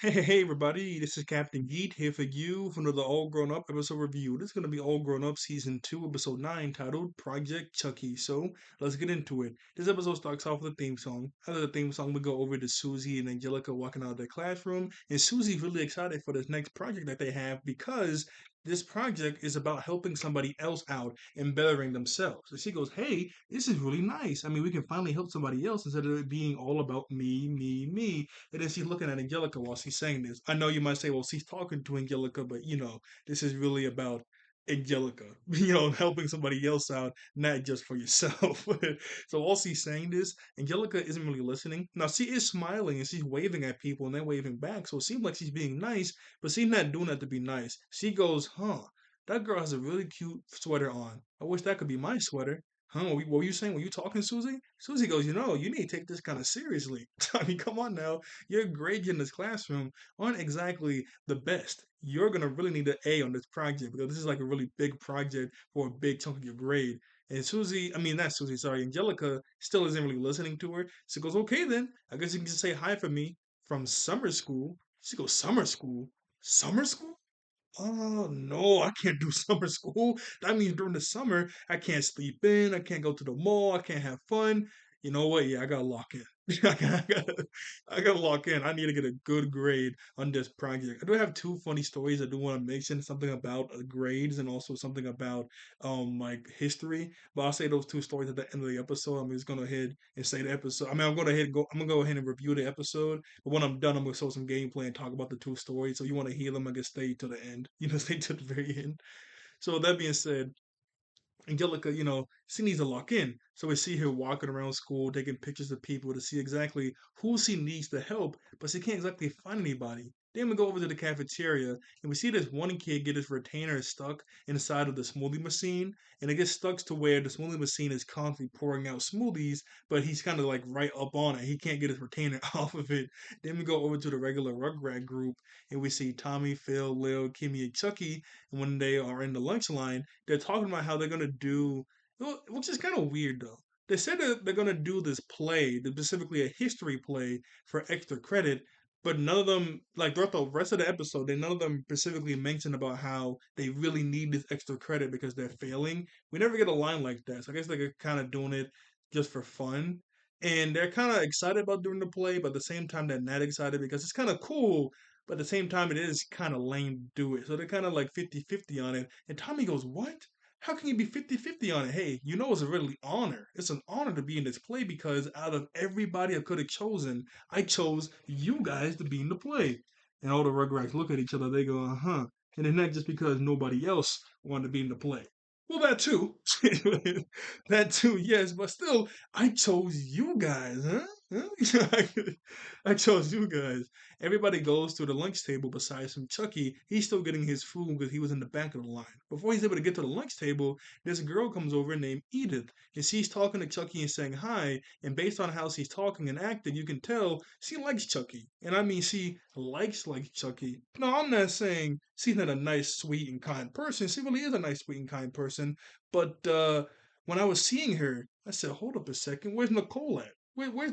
Hey, everybody, this is Captain Geet here for you for another All Grown Up episode review. This is going to be All Grown Up Season 2, Episode 9, titled Project Chucky. So let's get into it. This episode starts off with a theme song. After the theme song, we go over to Susie and Angelica walking out of their classroom. And Susie's really excited for this next project that they have because this project is about helping somebody else out and bettering themselves. So she goes, hey, this is really nice. I mean, we can finally help somebody else instead of it being all about me, me, me. And then she's looking at Angelica while she's saying this. I know you might say, well, she's talking to Angelica, but this is really about Angelica, helping somebody else out, not just for yourself. So while she's saying this, Angelica isn't really listening. Now she is smiling and she's waving at people and they're waving back. So it seems like she's being nice, but she's not doing that to be nice. She goes, huh, that girl has a really cute sweater on. I wish that could be my sweater. Huh? What were you saying? Were you talking, Susie? Susie goes, you need to take this kind of seriously. I mean, come on now. Your grades in this classroom aren't exactly the best. You're going to really need an A on this project because this is like a really big project for a big chunk of your grade. And Susie, I mean, not Susie, sorry, Angelica still isn't really listening to her. She goes, okay, then. I guess you can just say hi for me from summer school. She goes, summer school? Summer school? Oh no, I can't do summer school. That means during the summer, I can't sleep in, I can't go to the mall, I can't have fun. You know what? Yeah, I gotta lock in. I gotta lock in. I need to get a good grade on this project. I do have two funny stories I do want to mention. Something about grades and also something about like history. But I'll say those two stories at the end of the episode. I'm just gonna ahead and say the episode. I mean, I'm gonna go ahead and review the episode, but when I'm done, I'm gonna show some gameplay and talk about the two stories. So you want to hear them, I guess stay to the end. Stay to the very end. So with that being said, Angelica, she needs to lock in. So we see her walking around school, taking pictures of people to see exactly who she needs to help, but she can't exactly find anybody. Then we go over to the cafeteria and we see this one kid get his retainer stuck inside of the smoothie machine, and it gets stuck to where the smoothie machine is constantly pouring out smoothies, but he's kind of like right up on it. He can't get his retainer off of it. Then we go over to the regular Rugrat group and we see Tommy, Phil, Lil, Kimmy, and Chucky, and when they are in the lunch line, they're talking about how they're gonna do, which is kind of weird though. They said that they're gonna do this play, specifically a history play for extra credit, but none of them, like throughout the rest of the episode, none of them specifically mention about how they really need this extra credit because they're failing. We never get a line like that, so I guess they're kind of doing it just for fun. And they're kind of excited about doing the play, but at the same time, they're not excited because it's kind of cool, but at the same time, it is kind of lame to do it. So they're kind of like 50-50 on it. And Tommy goes, what? How can you be 50-50 on it? Hey, it's a really honor. It's an honor to be in this play because out of everybody I could have chosen, I chose you guys to be in the play. And all the Rugrats look at each other. They go, uh-huh. And it's not just because nobody else wanted to be in the play. Well, that too. That too, yes. But still, I chose you guys, huh? Huh? I chose you guys. Everybody goes to the lunch table besides from Chucky. He's still getting his food because he was in the back of the line. Before he's able to get to the lunch table, this girl comes over named Edith, and she's talking to Chucky and saying hi. And based on how she's talking and acting, you can tell she likes Chucky. And I mean, she likes Chucky. No, I'm not saying she's not a nice, sweet, and kind person. She really is a nice, sweet, and kind person. But when I was seeing her, I said, hold up a second, where's Nicole at? Where's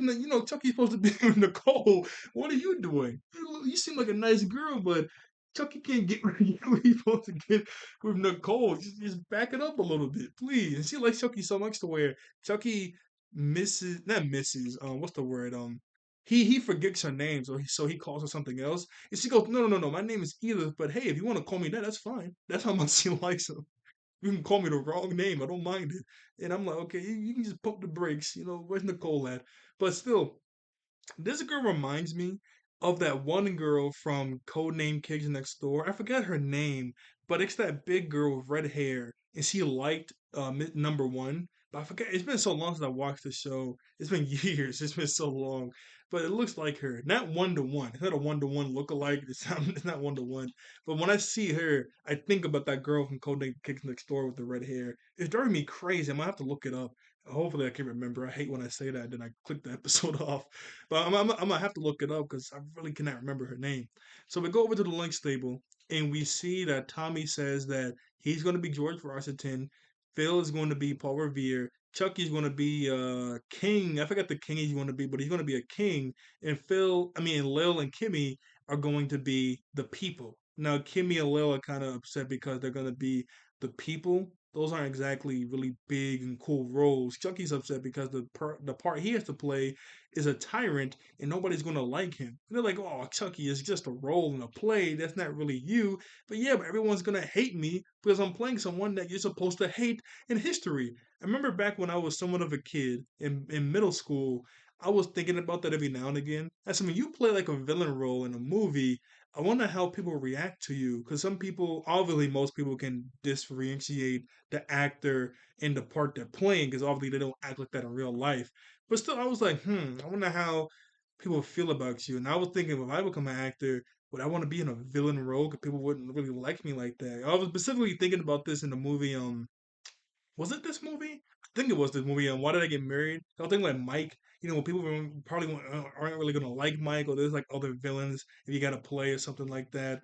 Chucky's supposed to be with Nicole? What are you doing? You seem like a nice girl, but Chucky can't get with you. He's supposed to get with Nicole. Just back it up a little bit, please. And she likes Chucky so much to where Chucky misses, not misses, what's the word? He forgets her name, so he calls her something else. And she goes, no, my name is Edith, but hey, if you want to call me that, that's fine. That's how much she likes him. You can call me the wrong name. I don't mind it. And I'm like, okay, you can just pump the brakes. Where's Nicole at? But still, this girl reminds me of that one girl from Codename Kids Next Door. I forgot her name, but it's that big girl with red hair, and she liked number one. But I forget. It's been so long since I watched the show. It's been years. It's been so long. But it looks like her. Not one to one. It's not a one to one lookalike. It's not one to one. But when I see her, I think about that girl from Codename Kids Next Door with the red hair. It's driving me crazy. I might have to look it up. Hopefully, I can remember. I hate when I say that, then I click the episode off. But I'm gonna have to look it up because I really cannot remember her name. So we go over to the lunch table and we see that Tommy says that he's going to be George Washington. Phil is going to be Paul Revere. Chucky's going to be king. I forgot the king he's going to be, but he's going to be a king. And Lil and Kimmy are going to be the people. Now, Kimmy and Lil are kind of upset because they're going to be the people. Those aren't exactly really big and cool roles. Chucky's upset because the part he has to play is a tyrant, and nobody's going to like him. And they're like, "Oh, Chucky is just a role in a play. That's not really you." But yeah, but everyone's going to hate me because I'm playing someone that you're supposed to hate in history. I remember back when I was somewhat of a kid in middle school, I was thinking about that every now and again. I said, when you play like a villain role in a movie, I wonder how people react to you. Because some people, obviously, most people can differentiate the actor and the part they're playing, because obviously they don't act like that in real life. But still, I was like, I wonder how people feel about you. And I was thinking, if I become an actor, would I want to be in a villain role? Because people wouldn't really like me like that. I was specifically thinking about this in the movie. Was it this movie? I think it was this movie. Why did I get married? I was thinking like Mike. People probably aren't really gonna like Mike, or there's like other villains if you gotta play or something like that.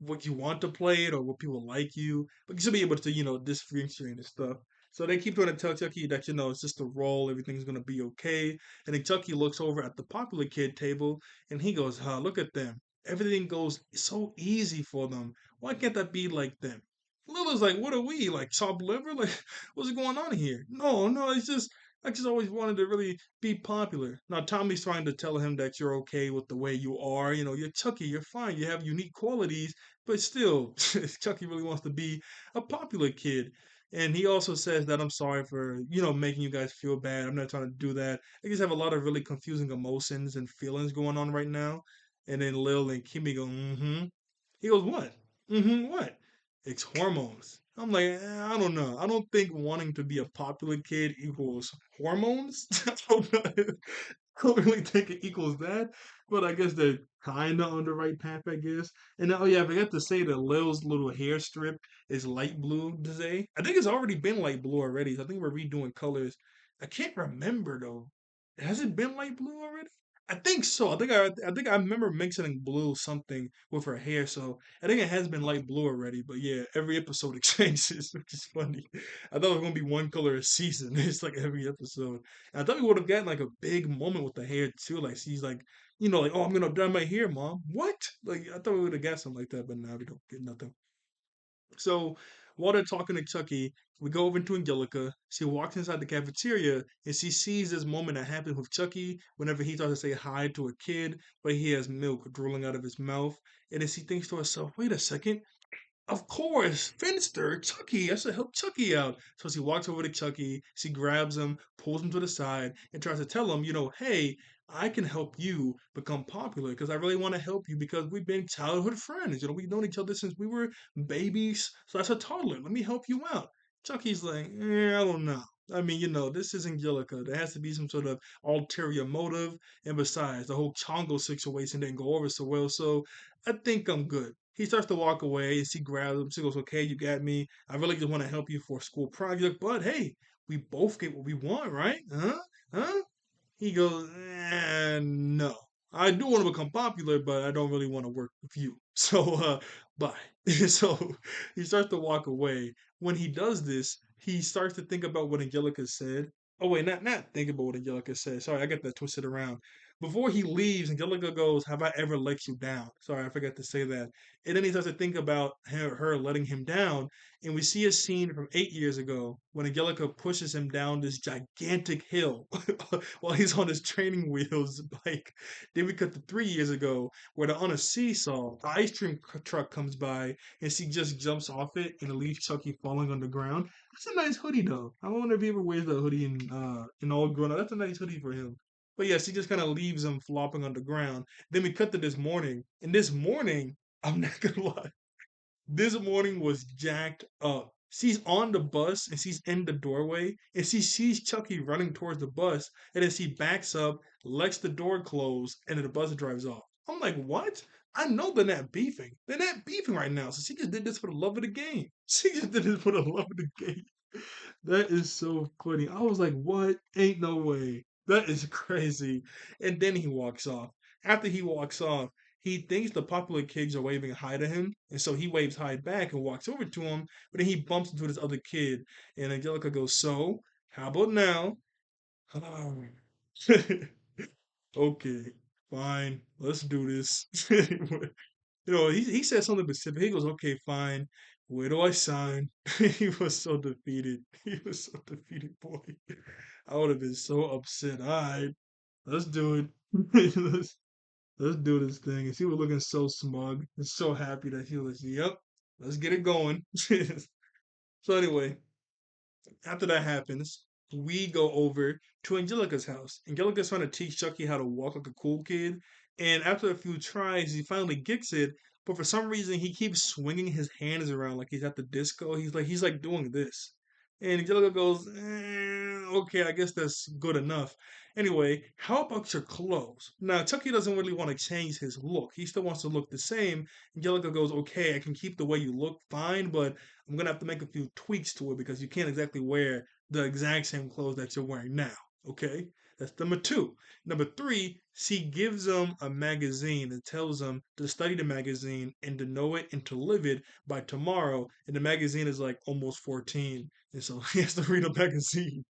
What you want to play it or what people like you, but you should be able to differentiate and stuff. So they keep trying to tell Chucky that it's just a role, everything's gonna be okay. And then Chucky looks over at the popular kid table and he goes, "Huh, look at them. Everything goes so easy for them. Why can't that be like them?" Lila's like, "What are we, like chopped liver? Like, what's going on here?" No, no, it's just I just always wanted to really be popular. Now Tommy's trying to tell him that you're okay with the way you are. You're Chucky, you're fine, you have unique qualities, but still, Chucky really wants to be a popular kid. And he also says that I'm sorry for, making you guys feel bad. I'm not trying to do that. I just have a lot of really confusing emotions and feelings going on right now. And then Lil and Kimmy go, mm-hmm. He goes, what? Mm-hmm, what? It's hormones. I'm like, I don't know. I don't think wanting to be a popular kid equals hormones. I don't know. I don't really think it equals that, but I guess they're kind of on the right path, I guess. And oh yeah, I forgot to say that Lil's little hair strip is light blue today. I think it's already been light blue already. So I think we're redoing colors. I can't remember though. Has it been light blue already? I think so. I think I remember mixing blue something with her hair, so I think it has been light blue already. But yeah, every episode it changes, which is funny. I thought it was gonna be one color a season. It's like every episode. And I thought we would have gotten like a big moment with the hair too. Like she's like, like, "Oh, I'm gonna dye my hair, mom." What? Like I thought we would have got something like that, but now we don't get nothing. So while they're talking to Chucky, we go over to Angelica. She walks inside the cafeteria and she sees this moment that happens with Chucky whenever he tries to say hi to a kid, but he has milk drooling out of his mouth. And then she thinks to herself, wait a second, of course, Finster, Chucky. I should help Chucky out. So she walks over to Chucky. She grabs him, pulls him to the side, and tries to tell him, hey, I can help you become popular because I really want to help you because we've been childhood friends. We've known each other since we were babies. So that's a toddler. Let me help you out. Chucky's like, I don't know. I mean, this is Angelica. There has to be some sort of ulterior motive. And besides, the whole Chongo situation didn't go over so well. So I think I'm good. He starts to walk away and she grabs him. She goes, okay, you got me. I really just want to help you for a school project, but hey, we both get what we want, right? Huh? Huh? He goes, no. I do want to become popular, but I don't really want to work with you. So, bye. So he starts to walk away. When he does this, he starts to think about what Angelica said. Oh wait, not think about what Angelica said. Sorry, I got that twisted around. Before he leaves, Angelica goes, "Have I ever let you down?" Sorry, I forgot to say that. And then he starts to think about her letting him down, and we see a scene from 8 years ago when Angelica pushes him down this gigantic hill while he's on his training wheels bike. Then we cut to 3 years ago where they're on a seesaw. The ice cream truck comes by and she just jumps off it and it leaves Chucky falling on the ground. That's a nice hoodie though. I wonder if he ever wears that hoodie in all grown up. That's a nice hoodie for him. But yeah, she just kind of leaves him flopping on the ground. Then we cut to this morning. And this morning, I'm not gonna lie, this morning was jacked up. She's on the bus and she's in the doorway and she sees Chucky running towards the bus and then she backs up, lets the door close, and then the bus drives off. I'm like, what? I know they're not beefing. They're not beefing right now. So she just did this for the love of the game. She just did this for the love of the game. That is so funny. I was like, what? Ain't no way. That is crazy. And then he walks off. After he walks off, he thinks the popular kids are waving hi to him. And so he waves hi back and walks over to him. But then he bumps into this other kid. And Angelica goes, so? How about now? Okay, fine. Let's do this. He said something specific. He goes, okay, fine. Where do I sign? He was so defeated. He was so defeated, boy. I would have been so upset. All right, let's do it. let's, let's do this thing. And she was looking so smug and so happy that he was, yep, let's get it going. So anyway, after that happens, we go over to Angelica's house. Angelica's trying to teach Chucky how to walk like a cool kid, and after a few tries, he finally gets it. But for some reason, he keeps swinging his hands around like he's at the disco. He's like doing this, and Angelica goes, "Okay, I guess that's good enough." Anyway, how about your clothes? Now, Chucky doesn't really want to change his look. He still wants to look the same. Angelica goes, "Okay, I can keep the way you look, fine, but I'm gonna have to make a few tweaks to it because you can't exactly wear the exact same clothes that you're wearing now." Okay, that's number two. Number three, she gives him a magazine and tells him to study the magazine and to know it and to live it by tomorrow. And the magazine is like almost 14, and so he has to read a magazine.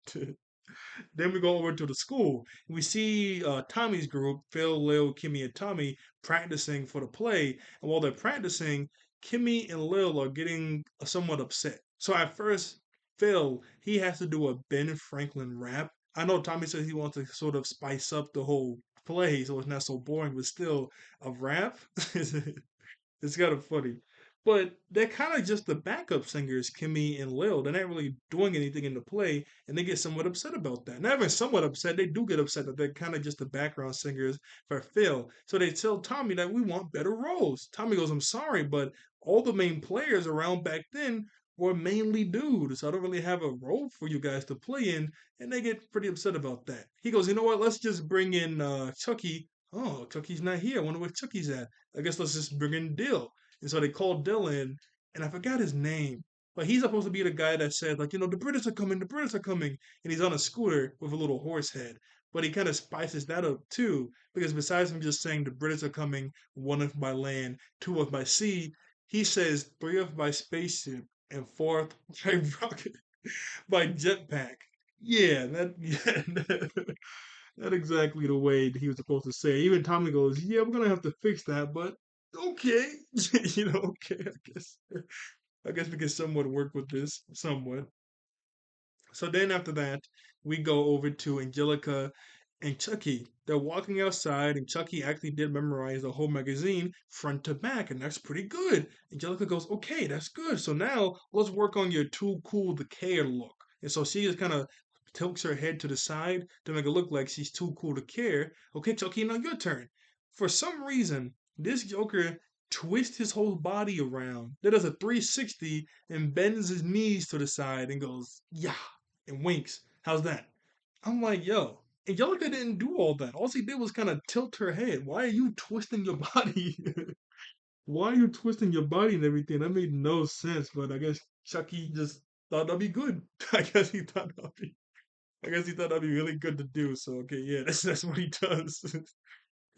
Then we go over to the school. We see Tommy's group, Phil, Lil, Kimmy, and Tommy, practicing for the play. And while they're practicing, Kimmy and Lil are getting somewhat upset. So at first, Phil, he has to do a Ben Franklin rap. I know Tommy says he wants to sort of spice up the whole play so it's not so boring, but still, a rap? It's kind of funny. But they're kind of just the backup singers, Kimmy and Lil. They're not really doing anything in the play, and they get somewhat upset about that. Not even somewhat upset, they do get upset that they're kind of just the background singers for Phil. So they tell Tommy that we want better roles. Tommy goes, I'm sorry, but all the main players around back then were mainly dudes. So I don't really have a role for you guys to play in, and they get pretty upset about that. He goes, you know what? Let's just bring in Chucky. Oh, Chucky's not here. I wonder where Chucky's at. I guess let's just bring in Dill. And so they called Dill in, and I forgot his name. But he's supposed to be the guy that said, like, the British are coming, the British are coming. And he's on a scooter with a little horse head. But he kind of spices that up too, because besides him just saying the British are coming, one of by land, two of by sea, he says three of by spaceship and fourth by rocket, by jetpack. Yeah, Not exactly the way that he was supposed to say. Even Tommy goes, "Yeah, we're gonna have to fix that," but okay, okay. I guess we can somewhat work with this, somewhat. So then after that, we go over to Angelica and Chucky. They're walking outside, and Chucky actually did memorize the whole magazine front to back, and that's pretty good. Angelica goes, okay, that's good. So now let's work on your too cool to care look. And so she just kind of tilts her head to the side to make it look like she's too cool to care. Okay, Chucky, now your turn. For some reason, this Joker twists his whole body around. That does a 360 and bends his knees to the side and goes, yeah, and winks. How's that? I'm like, yo, Angelica didn't do all that. All she did was kind of tilt her head. Why are you twisting your body? Why are you twisting your body and everything? That made no sense. But I guess Chucky just thought that'd be good. I guess he thought that'd be. I guess he thought that'd be really good to do. So okay, yeah, that's what he does.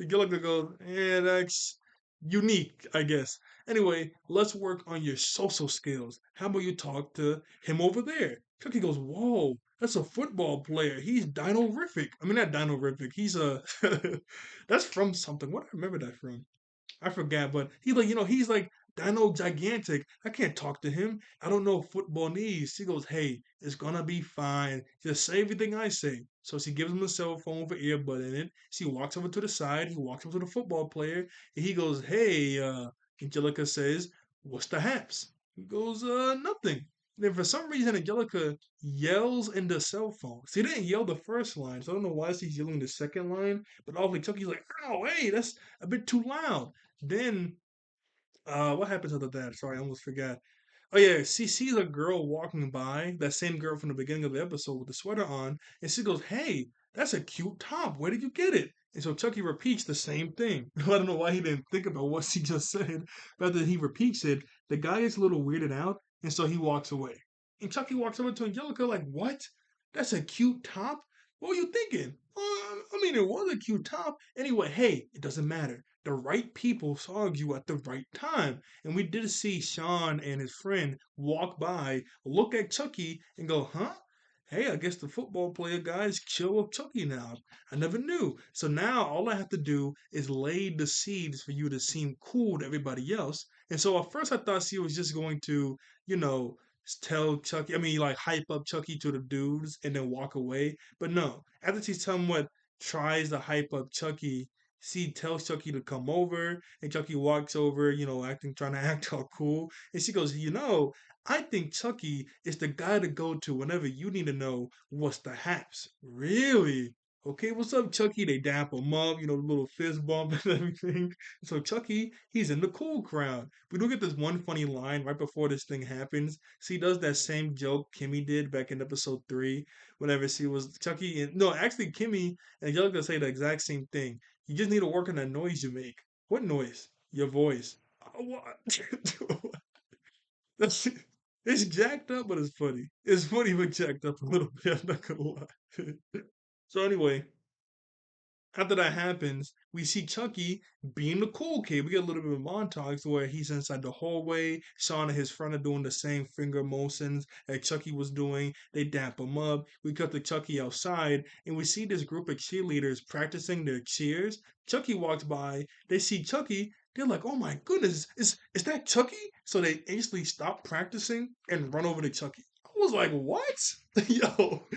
Angelica goes, yeah, that's unique, I guess. Anyway, let's work on your social skills. How about you talk to him over there? Chucky goes, whoa, that's a football player. He's dino-rific. I mean, not dino-rific. He's a. That's from something. What do I remember that from? I forgot, but he's like, he's like Dino Gigantic. I can't talk to him. I don't know football needs. She goes, hey, it's gonna be fine. Just say everything I say. So she gives him a cell phone for earbud in it. She walks over to the side. He walks over to the football player, and he goes, hey, Angelica says, what's the haps? He goes, nothing. Then for some reason, Angelica yells in the cell phone. She didn't yell the first line, so I don't know why she's yelling the second line. But obviously, Chucky's like, oh, hey, that's a bit too loud. Then, what happens after that? Sorry, I almost forgot. Oh yeah, she sees a girl walking by, that same girl from the beginning of the episode with the sweater on, and she goes, "Hey, that's a cute top. Where did you get it?" And so Chucky repeats the same thing. I don't know why he didn't think about what she just said, but after he repeats it, the guy is a little weirded out, and so he walks away. And Chucky walks over to Angelica like, "What? That's a cute top? What were you thinking?" I mean, it was a cute top. Anyway, hey, it doesn't matter. The right people saw you at the right time. And we did see Sean and his friend walk by, look at Chucky, and go, huh? hey, I guess the football player guys chill with Chucky now. I never knew. So now all I have to do is lay the seeds for you to seem cool to everybody else. And so at first I thought she was just going to, you know, tell Chucky, I mean, like hype up Chucky to the dudes and then walk away. But no, after she somewhat tries to hype up Chucky, she tells Chucky to come over, and Chucky walks over, acting, trying to act all cool. And she goes, I think Chucky is the guy to go to whenever you need to know what's the haps. Really? Okay, what's up, Chucky? They dap him up, the little fist bump and everything. So Chucky, he's in the cool crowd. We do get this one funny line right before this thing happens. She does that same joke Kimmy did back in episode 3, whenever she was Chucky. And no, actually, Kimmy and Angelica say the exact same thing. You just need to work on that noise you make. What noise? Your voice. What? That's it's jacked up, but it's funny. It's funny but jacked up a little bit. I'm not gonna lie. So anyway, after that happens, we see Chucky being the cool kid. We get a little bit of montage where he's inside the hallway. Sean and his friend are doing the same finger motions that Chucky was doing. They dap him up. We cut to Chucky outside, and we see this group of cheerleaders practicing their cheers. Chucky walks by. They see Chucky. They're like, "Oh my goodness, is that Chucky?" So they instantly stop practicing and run over to Chucky. I was like, "What? Yo,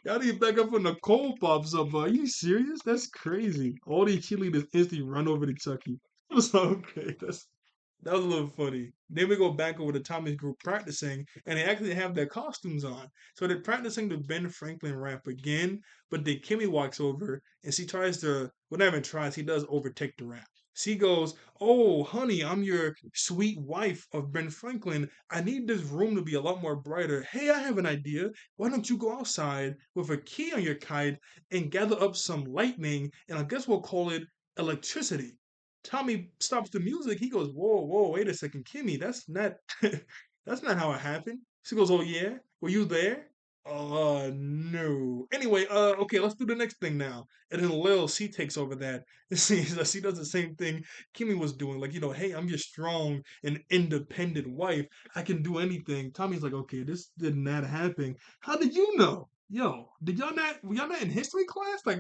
y'all need to back up when the cold pops up. Are you serious? That's crazy." All these cheerleaders instantly run over to Chucky. I was like, okay, that was a little funny. Then we go back over to Tommy's group practicing, and they actually have their costumes on. So they're practicing the Ben Franklin rap again, but then Kimmy walks over and she tries to, well, not even tries, he does overtake the rap. She goes, "Oh, honey, I'm your sweet wife of Ben Franklin. I need this room to be a lot more brighter. Hey, I have an idea. Why don't you go outside with a key on your kite and gather up some lightning, and I guess we'll call it electricity." Tommy stops the music. He goes, "Whoa, whoa, wait a second, Kimmy, that's not that's not how it happened." She goes, "Oh yeah? Were you there?" No. Anyway, okay, let's do the next thing now. And then Lil, she takes over that. She does the same thing Kimmy was doing. Like, hey, I'm your strong and independent wife. I can do anything. Tommy's like, okay, this did not happen. How did you know? Yo, were y'all not in history class? Like,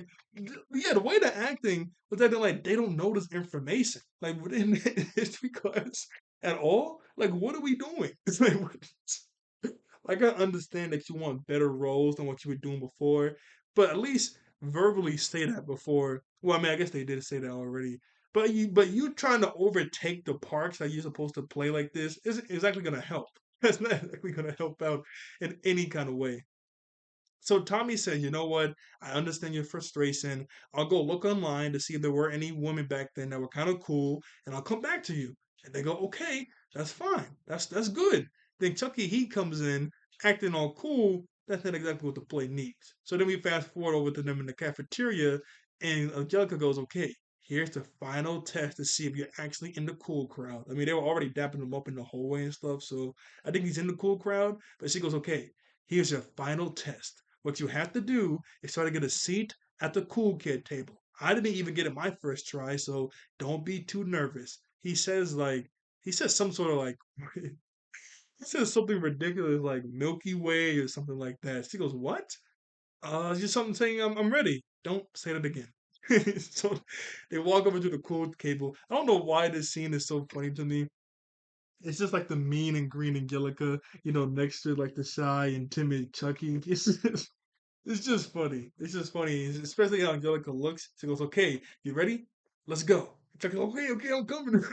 yeah, the way they're acting was that they're like, they don't know this information. Like, we're in history class at all? Like, what are we doing? It's like, like I understand that you want better roles than what you were doing before, but at least verbally say that before. Well, I mean, I guess they did say that already. But you trying to overtake the parts that you're supposed to play like this isn't exactly gonna help. That's not exactly gonna help out in any kind of way. So Tommy said, "You know what? I understand your frustration. I'll go look online to see if there were any women back then that were kind of cool, and I'll come back to you." And they go, "Okay, that's fine. That's good." Then Chucky he comes in acting all cool. That's not exactly what the play needs. So then we fast forward over to them in the cafeteria, and Angelica goes, "Okay, here's the final test to see if you're actually in the cool crowd." I mean, they were already dapping him up in the hallway and stuff, so I think he's in the cool crowd. But she goes, "Okay, here's your final test. What you have to do is try to get a seat at the cool kid table." I didn't even get it my first try, so don't be too nervous. He says some sort of like he says something ridiculous like Milky Way or something like that. She goes, "What?" Just something saying I'm ready. Don't say that again. So they walk over to the cool table. I don't know why this scene is so funny to me. It's just like the mean and green Angelica, next to like the shy and timid Chucky. It's just funny. It's just funny, especially how Angelica looks. She goes, "Okay, you ready? Let's go." Chucky's like, "Okay, okay, I'm coming."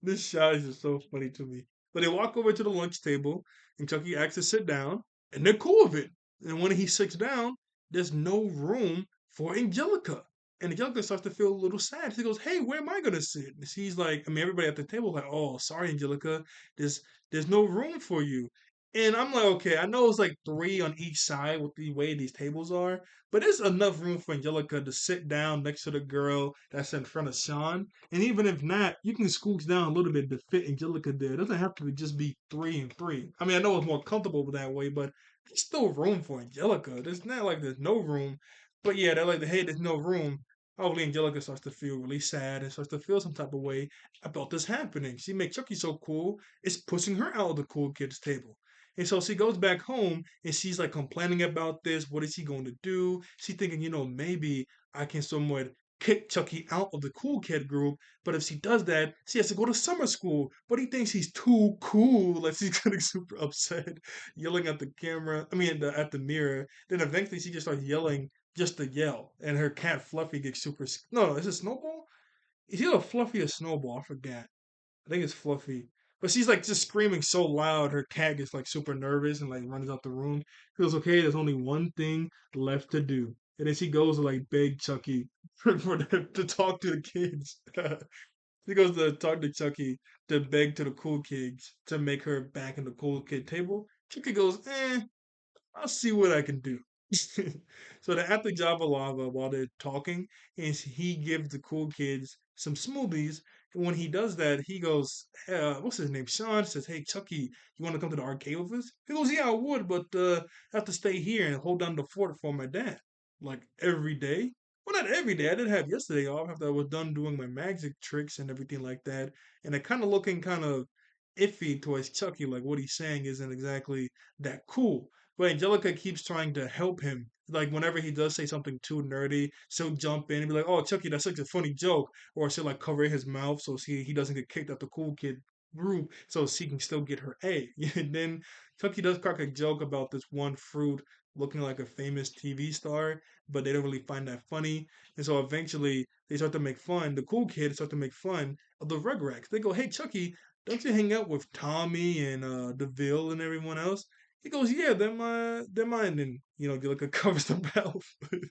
This shot is just so funny to me. But they walk over to the lunch table, and Chucky asks to sit down, and they're cool with it. And when he sits down, there's no room for Angelica. And Angelica starts to feel a little sad. She goes, "Hey, where am I gonna sit?" And she's like, I mean, everybody at the table is like, "Oh, sorry, Angelica, there's there's no room for you." And I'm like, okay, I know it's like three on each side with the way these tables are, but there's enough room for Angelica to sit down next to the girl that's in front of Sean. And even if not, you can scooch down a little bit to fit Angelica there. It doesn't have to just be three and three. I mean, I know it's more comfortable that way, but there's still room for Angelica. There's not like there's no room. But yeah, they're like, hey, there's no room. Hopefully, Angelica starts to feel really sad and starts to feel some type of way about this happening. She makes Chucky so cool, it's pushing her out of the cool kids table. And so she goes back home and she's like complaining about this. What is she going to do? She's thinking, maybe I can somewhat kick Chucky out of the cool kid group. But if she does that, she has to go to summer school. But he thinks he's too cool. Like she's getting super upset, yelling at the camera. I mean, at the mirror. Then eventually she just starts yelling just to yell. And her cat Fluffy gets super. No, is it Snowball? Is either Fluffy or Snowball? I forgot. I think it's Fluffy. But she's like just screaming so loud, her cat gets like super nervous and like runs out the room. She goes, okay, there's only one thing left to do. And then she goes to like beg Chucky for them to talk to the kids. She goes to talk to Chucky to beg to the cool kids to make her back in the cool kid table. Chucky goes, I'll see what I can do. So they're at the Java Lava while they're talking, and he gives the cool kids some smoothies. And when he does that, he goes, "What's his name?" Sean says, "Hey, Chucky, you want to come to the arcade with us?" He goes, "Yeah, I would, but I have to stay here and hold down the fort for my dad, like every day." Well, not every day. I did have yesterday off after I was done doing my magic tricks and everything like that, and it kind of looking kind of iffy towards Chucky, like what he's saying isn't exactly that cool. But Angelica keeps trying to help him. Like whenever he does say something too nerdy, she'll jump in and be like, "Oh, Chucky, that's such a funny joke," or she'll like cover his mouth so he doesn't get kicked out the cool kid group, so she can still get her A. And then Chucky does crack a joke about this one fruit looking like a famous TV star, but they don't really find that funny. And so eventually they start to make fun. The cool kids start to make fun of the Rugrats. They go, "Hey, Chucky, don't you hang out with Tommy and DeVille and everyone else?" He goes, "Yeah, they're mine." And Angelica covers the mouth.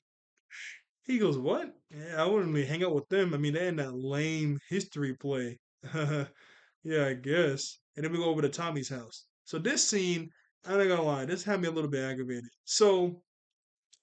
He goes, "What? Yeah, I wouldn't really hang out with them. I mean, they're in that lame history play." Yeah, I guess. And then we go over to Tommy's house. So this scene, I'm not gonna lie, this had me a little bit aggravated. So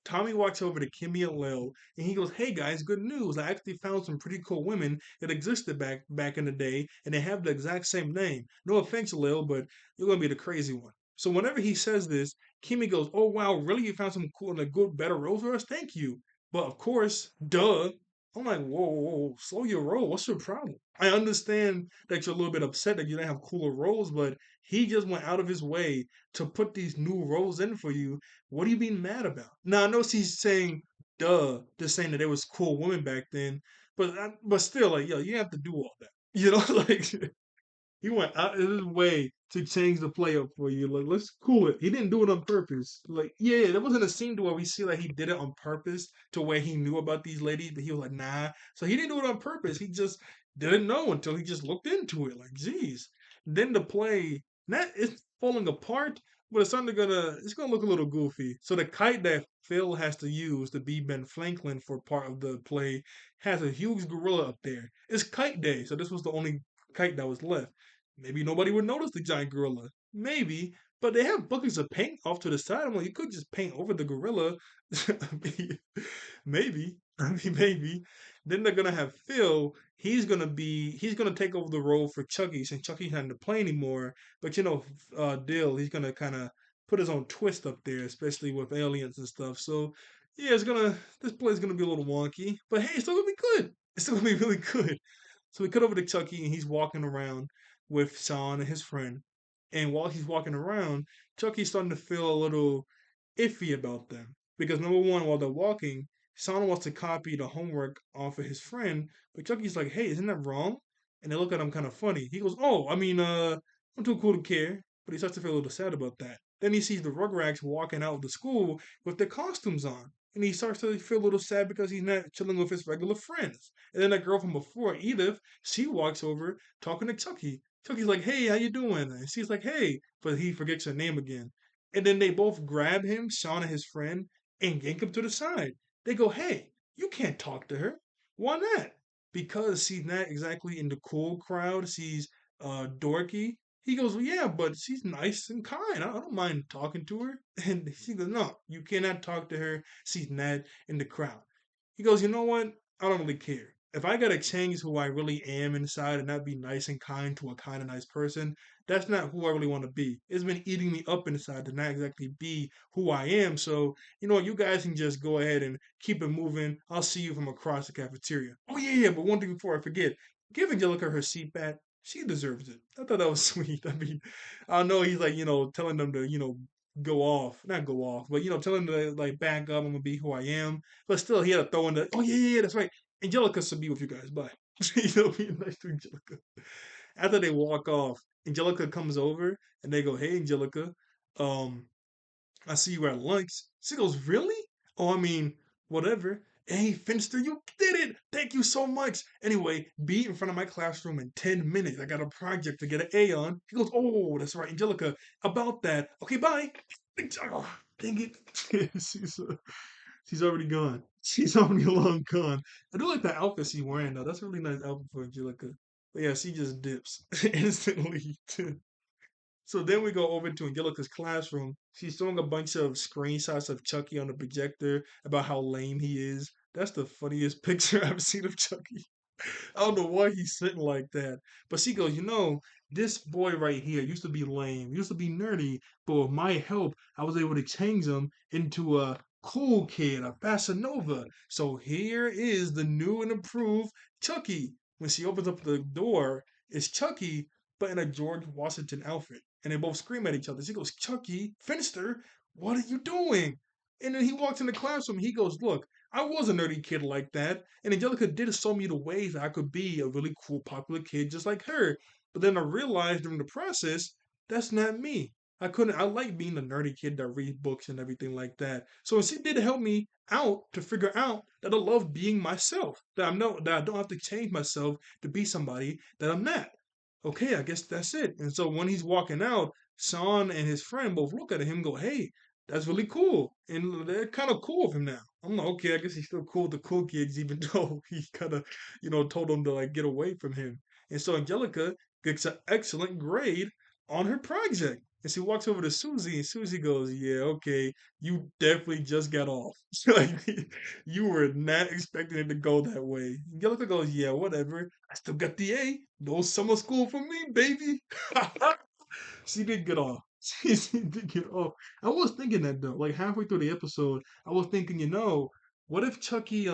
Tommy walks over to Kimmy and Lil, and he goes, "Hey guys, good news! I actually found some pretty cool women that existed back in the day, and they have the exact same name. No offense, Lil, but you're gonna be the crazy one." So whenever he says this, Kimmy goes, "Oh wow, really? You found some cool, like good, better roles for us? Thank you." But of course, duh. I'm like, whoa, whoa, whoa, slow your roll. What's your problem? I understand that you're a little bit upset that you didn't have cooler roles, but he just went out of his way to put these new roles in for you. What are you being mad about? Now I know she's saying, "Duh," just saying that there was cool women back then, but still, like, yo, you have to do all that, like he went out of his way to change the play up for you. Like, let's cool it. He didn't do it on purpose. Like, yeah, there wasn't a scene to where we see like he did it on purpose to where he knew about these ladies, but he was like, nah. So he didn't do it on purpose. He just didn't know until he just looked into it. Like, geez. Then the play, not it's falling apart, but it's gonna look a little goofy. So the kite that Phil has to use to be Ben Franklin for part of the play has a huge gorilla up there. It's kite day, so this was the only kite that was left. Maybe nobody would notice the giant gorilla. Maybe, but they have buckets of paint off to the side. I'm like, you could just paint over the gorilla. Maybe. I mean, maybe. Then they're gonna have Phil. He's gonna take over the role for Chucky since Chucky's not in the play anymore. But Dill, he's gonna kind of put his own twist up there, especially with aliens and stuff. So yeah, this play's gonna be a little wonky, but hey, it's still gonna be good. It's still gonna be really good. So we cut over to Chucky and he's walking around with Sean and his friend. And while he's walking around, Chucky's starting to feel a little iffy about them. Because number one, while they're walking, Sean wants to copy the homework off of his friend, but Chucky's like, "Hey, isn't that wrong?" And they look at him kind of funny. He goes, "Oh, I mean, I'm too cool to care." But he starts to feel a little sad about that. Then he sees the Rugrats walking out of the school with their costumes on. And he starts to feel a little sad because he's not chilling with his regular friends. And then that girl from before, Edith, she walks over talking to Chucky. Chucky's like, "Hey, how you doing?" And she's like, "Hey," but he forgets her name again. And then they both grab him, Sean and his friend, and yank him to the side. They go, "Hey, you can't talk to her. Why not?" Because she's not exactly in the cool crowd. She's dorky. He goes, "Well, yeah, but she's nice and kind. I don't mind talking to her." And she goes, "No, you cannot talk to her. She's not in the crowd." He goes, "You know what? I don't really care. If I gotta change who I really am inside and not be nice and kind to a kind of nice person, that's not who I really want to be. It's been eating me up inside to not exactly be who I am. So, you know what? You guys can just go ahead and keep it moving. I'll see you from across the cafeteria." Oh, yeah, yeah. But one thing before I forget, give Angelica her seat back. She deserves it. I thought that was sweet. I mean, I know he's like, telling them to, go off. Not go off, but, telling them to, like, back up. I'm going to be who I am. But still, he had to throw in the, oh, yeah, yeah, yeah, that's right. Angelica should be with you guys. Bye. Being nice to Angelica. After they walk off, Angelica comes over and they go, hey, Angelica, um, I see you at lunch. She goes, really? Oh, I mean, whatever. Hey, Finster, you did it! Thank you so much. Anyway, be in front of my classroom in 10 minutes. I got a project to get an A on. He goes, oh, that's right, Angelica. About that. Okay, bye. Oh, dang it. she's, uh, she's already gone. She's already long gone. I do like the outfit she's wearing, though. That's a really nice outfit for Angelica. But yeah, she just dips instantly. So then we go over to Angelica's classroom. She's showing a bunch of screenshots of Chucky on the projector about how lame he is. That's the funniest picture I've seen of Chucky. I don't know why he's sitting like that. But she goes, this boy right here used to be lame, used to be nerdy, but with my help, I was able to change him into a cool kid, a Fasanova. So here is the new and improved Chucky. When she opens up the door, it's Chucky, but in a George Washington outfit. And they both scream at each other. She goes, Chucky, Finster, what are you doing? And then he walks in the classroom. He goes, look, I was a nerdy kid like that, and Angelica did show me the ways that I could be a really cool, popular kid just like her. But then I realized during the process, that's not me. I like being the nerdy kid that reads books and everything like that. So she did help me out to figure out that I love being myself. That I don't have to change myself to be somebody that I'm not. Okay, I guess that's it. And so when he's walking out, Sean and his friend both look at him and go, hey, that's really cool. And they're kind of cool with him now. I'm like, okay, I guess he's still cool with the cool kids, even though he kind of, told them to like get away from him. And so Angelica gets an excellent grade on her project. And she walks over to Susie, and Susie goes, yeah, okay, you definitely just got off. Like, you were not expecting it to go that way. Angelica goes, yeah, whatever. I still got the A. No summer school for me, baby. She did get off. She did get off. I was thinking that though, like halfway through the episode, I was thinking, what if Chucky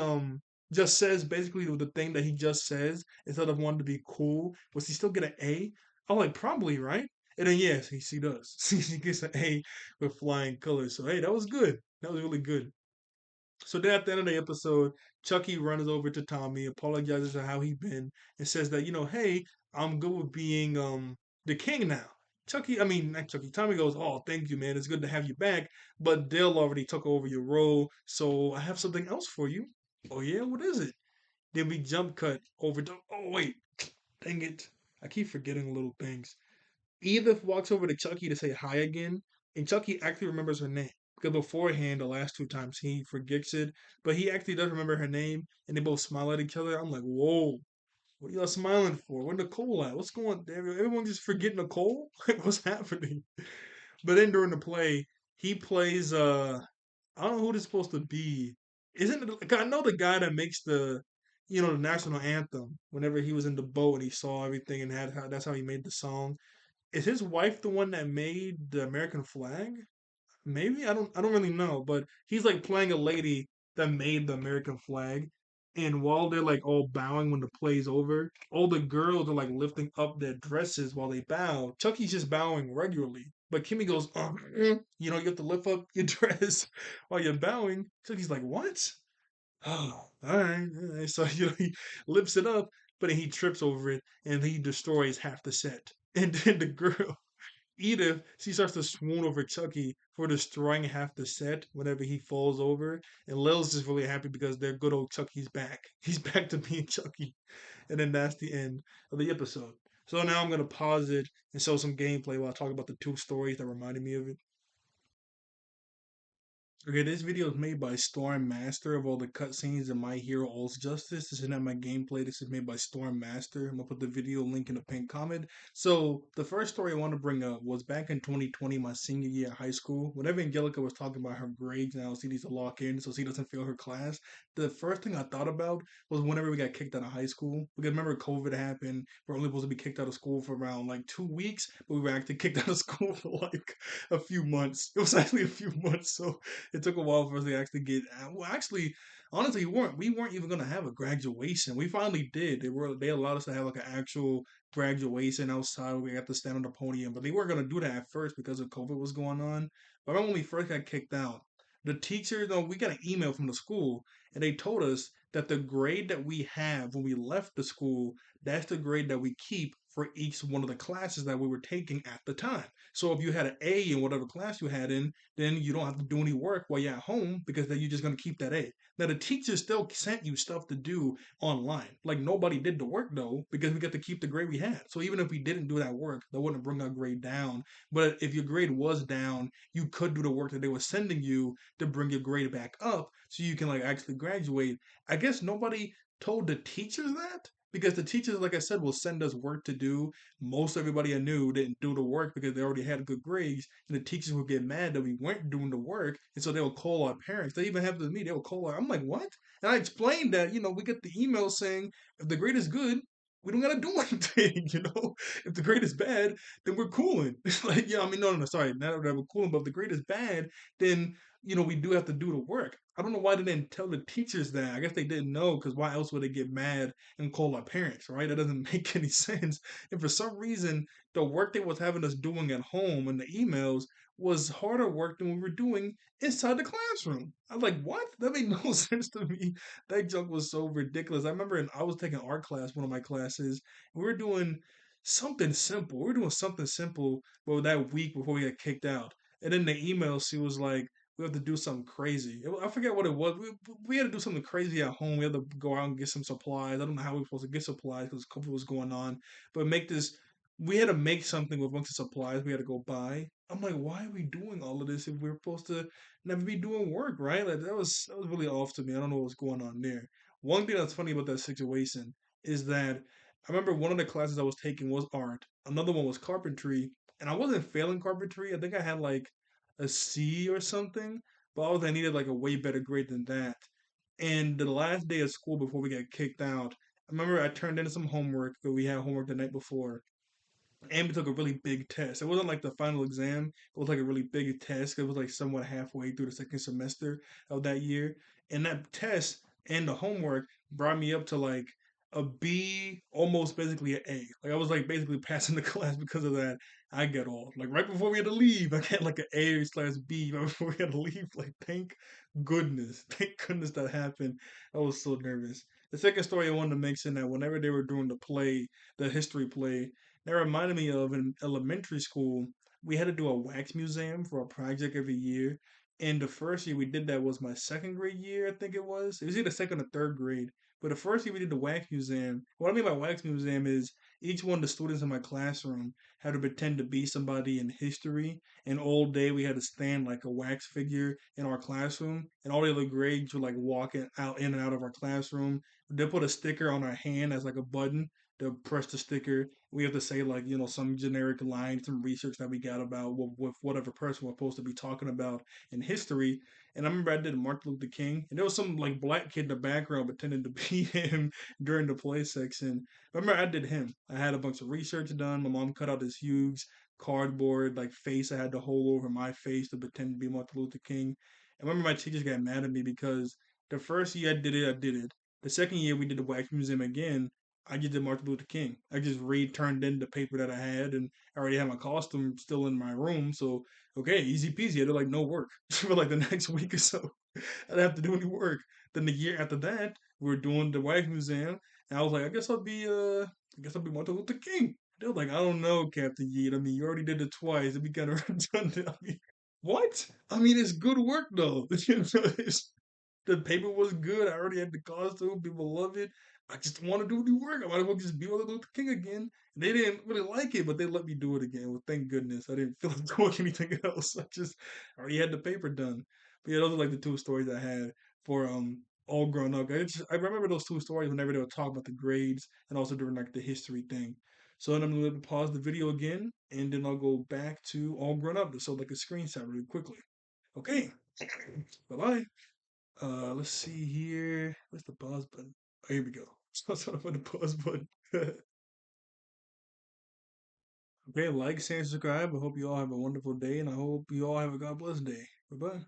just says basically the thing that he just says instead of wanting to be cool? Would he still get an A? I'm like, probably, right? And then yes, she does. She gets an A with flying colors. So hey, that was good. That was really good. So then at the end of the episode, Chucky runs over to Tommy, apologizes for how he been, and says that, hey, I'm good with being the king now. I mean not Chucky. Tommy goes, oh, thank you, man. It's good to have you back. But Dale already took over your role, so I have something else for you. Oh yeah, what is it? Then we jump cut over to. Oh wait, dang it! I keep forgetting little things. Edith walks over to Chucky to say hi again, and Chucky actually remembers her name. Because beforehand, the last two times he forgets it, but he actually does remember her name, and they both smile at each other. I'm like, whoa, what are y'all smiling for? Where Nicole at? What's going on? Everyone just forget Nicole? Like, what's happening? But then during the play, he plays, I don't know who this is supposed to be. Isn't it, 'cause I know the guy that makes the national anthem whenever he was in the boat and he saw everything and that's how he made the song. Is his wife the one that made the American flag? Maybe I don't really know, but he's like playing a lady that made the American flag. And while they're like all bowing when the play's over, all the girls are like lifting up their dresses while they bow. Chucky's just bowing regularly. But Kimmy goes, you have to lift up your dress while you're bowing. Chucky's like, what? Oh, all right. All right. So, he lifts it up, but then he trips over it and he destroys half the set. And then the girl, Edith, she starts to swoon over Chucky for destroying half the set whenever he falls over. And Lil's just really happy because their good old Chucky's back. He's back to being Chucky. And then that's the end of the episode. So now I'm going to pause it and show some gameplay while I talk about the two stories that reminded me of it. Okay, this video is made by Storm Master of all the cutscenes in My Hero All's Justice. This is not my gameplay. This is made by Storm Master. I'm gonna put the video link in the pinned comment. So the first story I want to bring up was back in 2020, my senior year at high school. Whenever Angelica was talking about her grades and how she needs to lock in so she doesn't fail her class, the first thing I thought about was whenever we got kicked out of high school. Because remember COVID happened. We're only supposed to be kicked out of school for around like 2 weeks, but we were actually kicked out of school for like a few months. It was actually a few months. So it took a while for us to actually get. Well, actually, honestly, we weren't even gonna have a graduation. We finally did. They allowed us to have like an actual graduation outside. We got to stand on the podium, but they weren't gonna do that at first because of COVID was going on. But I remember when we first got kicked out, the teachers, no, we got an email from the school, and they told us that the grade that we have when we left the school, that's the grade that we keep for each one of the classes that we were taking at the time. So if you had an A in whatever class you had in, then you don't have to do any work while you're at home because then you're just going to keep that A. Now, the teacher still sent you stuff to do online. Like, nobody did the work, though, because we got to keep the grade we had. So even if we didn't do that work, that wouldn't bring our grade down. But if your grade was down, you could do the work that they were sending you to bring your grade back up so you can, like, actually graduate. I guess nobody told the teachers that because the teachers, like I said, will send us work to do. Most everybody I knew didn't do the work because they already had good grades, and the teachers would get mad that we weren't doing the work, and so they would call our parents. They even happened to me. They would call our. I'm like, what? And I explained that we get the email saying if the grade is good, we don't gotta do anything. If the grade is bad, then we're cooling. It's like, yeah, I mean, no, sorry, not that we're cooling, but if the grade is bad, then we do have to do the work. I don't know why they didn't tell the teachers that. I guess they didn't know because why else would they get mad and call our parents, right? That doesn't make any sense. And for some reason, the work they was having us doing at home and the emails was harder work than we were doing inside the classroom. I was like, what? That made no sense to me. That joke was so ridiculous. I remember I was taking art class, one of my classes. We were doing something simple. We were doing something simple, but that week before we got kicked out. And then the email, she was like, we have to do something crazy. I forget what it was. We had to do something crazy at home. We had to go out and get some supplies. I don't know how we were supposed to get supplies because COVID was going on. But make this, we had to make something with a bunch of supplies we had to go buy. I'm like, why are we doing all of this if we're supposed to never be doing work, right? Like that was really off to me. I don't know what was going on there. One thing that's funny about that situation is that I remember one of the classes I was taking was art. Another one was carpentry, and I wasn't failing carpentry. I think I had like a C or something, but I needed like a way better grade than that. And the last day of school before we got kicked out, I remember I turned in some homework because we had homework the night before, and we took a really big test. It wasn't like the final exam. It was like a really big test. It was like somewhat halfway through the second semester of that year. And that test and the homework brought me up to like a B, almost basically an A. Like I was like basically passing the class because of that. I get off. Like right before we had to leave, I got like an A/B right before we had to leave. Like thank goodness. Thank goodness that happened. I was so nervous. The second story I wanted to mention that whenever they were doing the play, the history play, that reminded me of in elementary school, we had to do a wax museum for a project every year. And the first year we did that was my second grade year, I think it was. It was either second or third grade. But the first year we did the wax museum, what I mean by wax museum is each one of the students in my classroom had to pretend to be somebody in history. And all day we had to stand like a wax figure in our classroom. And all the other grades were like walking out in and out of our classroom. They put a sticker on our hand as like a button to press the sticker. We have to say like some generic line, some research that we got about with whatever person we're supposed to be talking about in history. And I remember I did Martin Luther King, and there was some like black kid in the background pretending to be him during the play section. I remember I did him. I had a bunch of research done. My mom cut out this huge cardboard like face I had to hold over my face to pretend to be Martin Luther King. I remember my teachers got mad at me because the first year I did it, I did it. The second year we did the wax museum again. I just did Martin Luther King. I just returned in the paper that I had, and I already had my costume still in my room. So okay, easy peasy. I did like no work for like the next week or so. I didn't have to do any work. Then the year after that, we were doing the Wax Museum, and I was like, I guess I'll be Martin Luther King. They were like, I don't know, Captain Yeet. I mean, you already did it twice. It'd be kind of redundant. I mean, what? I mean, it's good work though. The paper was good. I already had the costume. People love it. I just want to do the work. I might as well just be Martin Luther King again. They didn't really like it, but they let me do it again. Well, thank goodness. I didn't feel like doing anything else. I just already had the paper done. But yeah, those are like the two stories I had for all grown up. I remember those two stories whenever they were talking about the grades and also during like the history thing. So then I'm gonna pause the video again and then I'll go back to all grown up. So like a screenshot really quickly. Okay. Bye bye. Let's see here. Where's the pause button? Oh, here we go. So I put the pause button. Okay, like, share, subscribe. I hope you all have a wonderful day, and I hope you all have a God bless day. Bye bye.